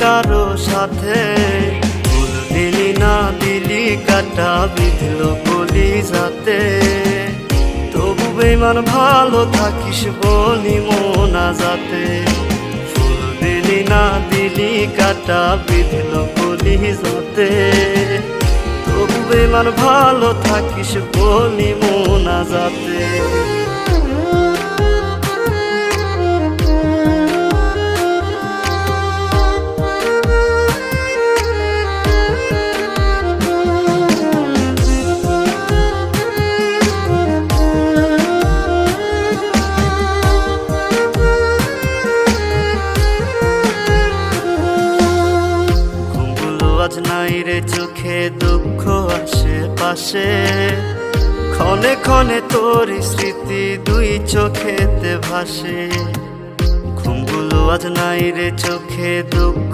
কারো সাথে ভুল দিলি না দিলি কাটা বিঁধলো গলি যাতে তবু বেমান ভালো থাকিস বলি মোনা যাতে ফুল দিলি না দিলি কাটা বিঁধলো গলি যাতে তবু বেমান ভালো থাকিস বলি মোনা যাতে আজ নাই রে চোখে দুঃখ আশেপাশে ক্ষণে ক্ষণে তোর স্মৃতি দুই চোখেতে ভাসে ঘুমগুলো আজ নাই রে চোখে দুঃখ